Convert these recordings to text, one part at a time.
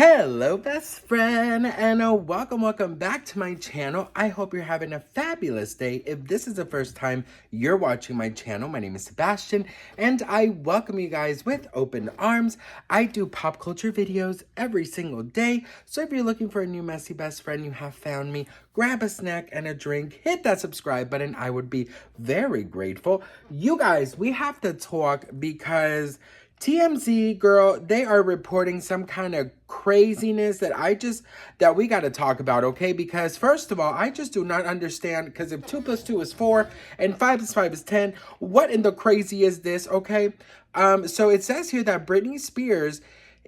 Hello best friend, and welcome back to my channel. I hope you're having a fabulous day. If this is the first time you're watching my channel, my name is Sebastian and I welcome you guys with open arms. I do pop culture videos every single day, so if you're looking for a new messy best friend, you have found me. Grab a snack and a drink, hit that subscribe button. I would be very grateful. You guys, we have to talk because TMZ, girl, they are reporting some kind of craziness that we got to talk about, okay? Because first of all, I just do not understand, because if 2 plus 2 is 4 and 5 plus 5 is 10, what in the crazy is this, okay? So it says here that Britney Spears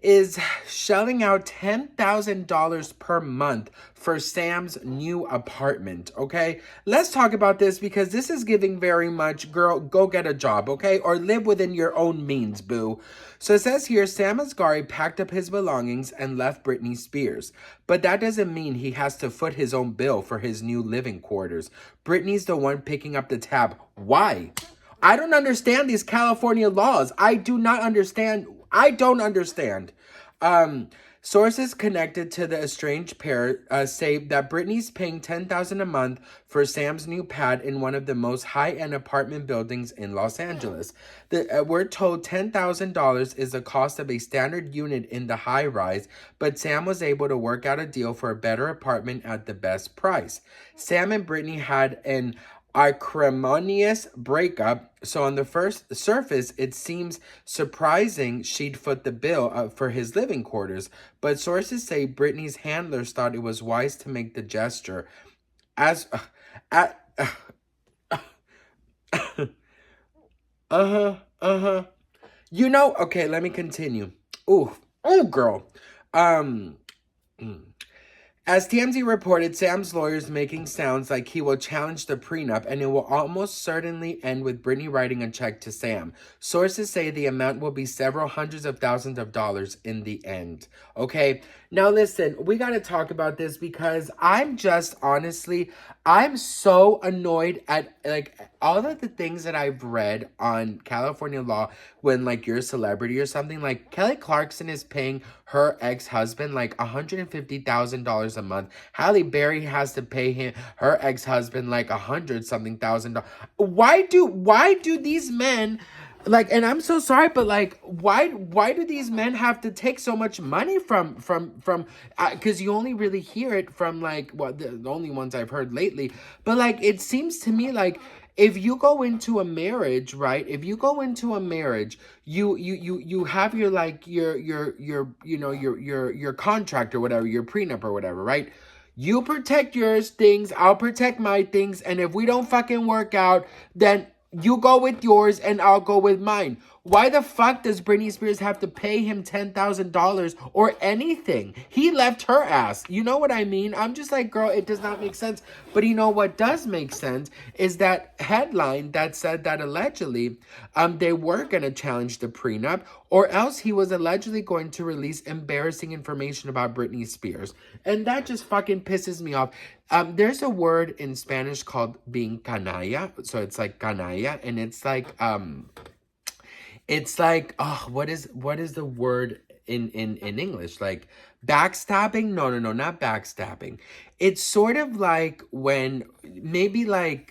is shelling out $10,000 per month for Sam's new apartment, okay? Let's talk about this because this is giving very much, girl, go get a job, okay? Or live within your own means, boo. So it says here, Sam Asghari packed up his belongings and left Britney Spears. But that doesn't mean he has to foot his own bill for his new living quarters. Britney's the one picking up the tab. Why? I don't understand these California laws. I don't understand. Sources connected to the estranged pair say that Britney's paying $10,000 a month for Sam's new pad in one of the most high-end apartment buildings in Los Angeles. We're told $10,000 is the cost of a standard unit in the high-rise, but Sam was able to work out a deal for a better apartment at the best price. Sam and Britney had an acrimonious breakup, so on the first surface it seems surprising she'd foot the bill for his living quarters, but sources say Britney's handlers thought it was wise to make the gesture as okay, let me continue. Girl. As TMZ reported, Sam's lawyers making sounds like he will challenge the prenup, and it will almost certainly end with Britney writing a check to Sam. Sources say the amount will be several hundreds of thousands of dollars in the end. Okay, now listen, we got to talk about this because I'm so annoyed at all of the things that I've read on California law when you're a celebrity or something. Like Kelly Clarkson is paying her ex-husband $150,000 a month. Halle Berry has to pay her ex-husband $100,000. Why do these men and I'm so sorry, but why do these men have to take so much money from because you only really hear it from the only ones I've heard lately, but it seems to me if you go into a marriage, right? If you go into a marriage, you have your contract or whatever, your prenup or whatever, right? You protect your things, I'll protect my things, and if we don't fucking work out, then you go with yours and I'll go with mine. Why the fuck does Britney Spears have to pay him $10,000 or anything? He left her ass. You know what I mean? I'm just girl, it does not make sense. But you know what does make sense is that headline that said that allegedly they were going to challenge the prenup, or else he was allegedly going to release embarrassing information about Britney Spears. And that just fucking pisses me off. There's a word in Spanish called being canalla. So it's canalla, and what is the word in English? Backstabbing? No, not backstabbing. It's sort of when maybe I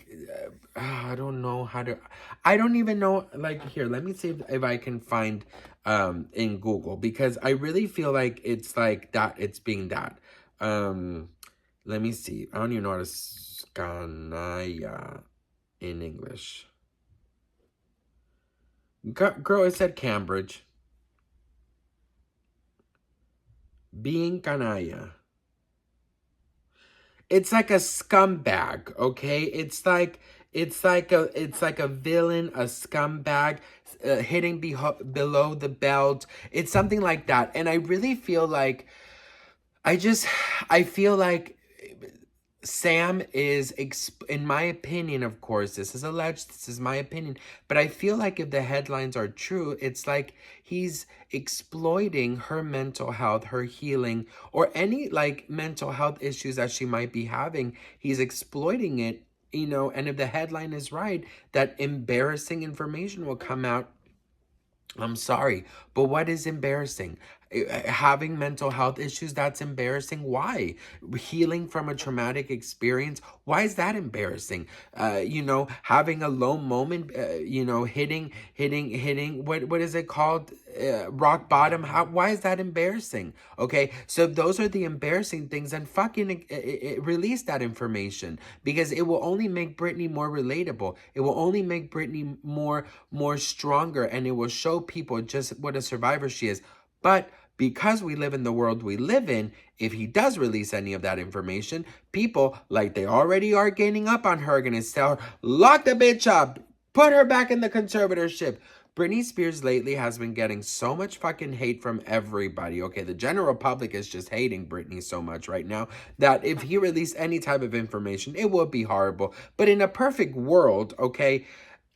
don't know how to, I don't even know, here, let me see if I can find in Google, because I really feel it's that, it's being that. Let me see. I don't even know how to canalla in English. Girl, it said Cambridge. Being canalla. It's like a scumbag, okay? It's like a villain, a scumbag, hitting below the belt. It's something like that. And I really feel I feel Sam is, in my opinion, of course, this is alleged, this is my opinion, but I feel if the headlines are true, it's he's exploiting her mental health, her healing, or any mental health issues that she might be having. He's exploiting it, and if the headline is right, that embarrassing information will come out. I'm sorry, but what is embarrassing? Having mental health issues, that's embarrassing. Why? Healing from a traumatic experience, why is that embarrassing? Having a low moment, hitting, what is it called? Rock bottom. Why is that embarrassing? Okay, so if those are the embarrassing things, then fucking release that information, because it will only make Britney more relatable. It will only make Britney more stronger, and it will show people just what a survivor she is. But because we live in the world we live in, if he does release any of that information, people, like they already are gaining up on her, are gonna tell her, lock the bitch up, put her back in the conservatorship. Britney Spears lately has been getting so much fucking hate from everybody. Okay, the general public is just hating Britney so much right now that if he released any type of information, it would be horrible. But in a perfect world, okay,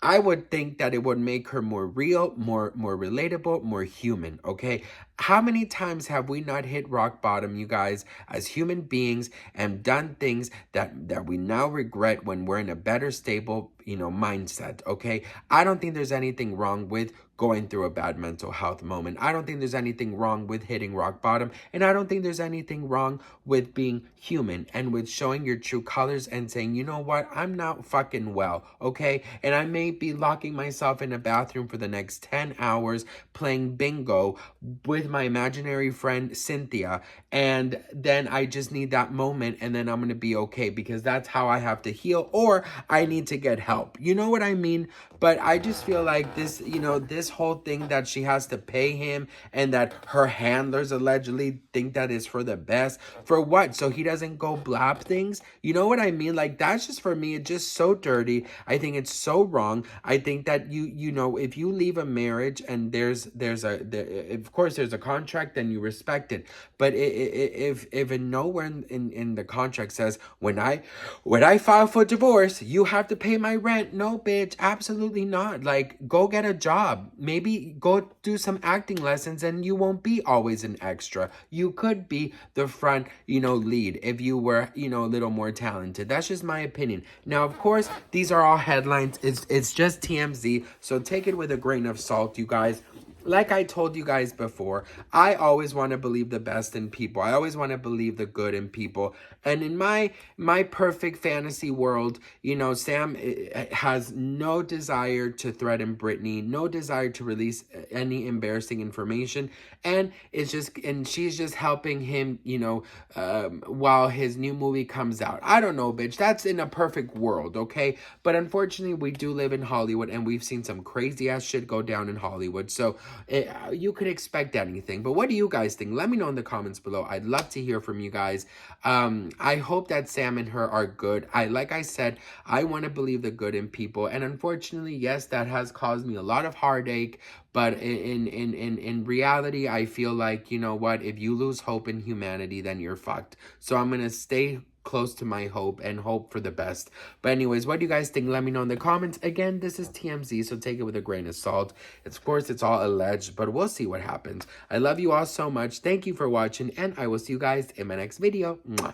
I would think that it would make her more real, more relatable, more human, okay? How many times have we not hit rock bottom, you guys, as human beings, and done things that we now regret when we're in a better, stable, mindset, okay? I don't think there's anything wrong with going through a bad mental health moment. I don't think there's anything wrong with hitting rock bottom, and I don't think there's anything wrong with being human and with showing your true colors and saying, you know what, I'm not fucking well, okay? And I may be locking myself in a bathroom for the next 10 hours playing bingo with my imaginary friend Cynthia, and then I just need that moment, and then I'm gonna be okay, because that's how I have to heal, or I need to get help. You know what I mean? But I just feel like this, this whole thing that she has to pay him, and that her handlers allegedly think that is for the best. For what? So he doesn't go blab things? You know what I mean? Like, that's just, for me, it's just so dirty. I think it's so wrong. I think that if you leave a marriage and of course there's a contract, then you respect it. But if in nowhere in the contract says, when I file for divorce, you have to pay my rent. No, bitch, absolutely not. Like, go get a job. Maybe go do some acting lessons, and you won't be always an extra. You could be the front, lead if you were, a little more talented. That's just my opinion. Now, of course, these are all headlines. It's just TMZ, so take it with a grain of salt, you guys. Like I told you guys before, I always want to believe the best in people. I always want to believe the good in people. And in my perfect fantasy world, Sam has no desire to threaten Britney, no desire to release any embarrassing information, and she's just helping him, while his new movie comes out. I don't know, bitch. That's in a perfect world, okay? But unfortunately, we do live in Hollywood, and we've seen some crazy ass shit go down in Hollywood. So you could expect anything. But what do you guys think? Let me know in the comments below. I'd love to hear from you guys. I hope that Sam and her are good. Like I said, I want to believe the good in people, and unfortunately, yes, that has caused me a lot of heartache. But in reality, I feel like, you know what, if you lose hope in humanity, then you're fucked. So I'm gonna stay close to my hope and hope for the best. But anyways, what do you guys think? Let me know in the comments. Again, this is TMZ, so take it with a grain of salt. Of course, it's all alleged, but we'll see what happens. I love you all so much. Thank you for watching, and I will see you guys in my next video. Mwah.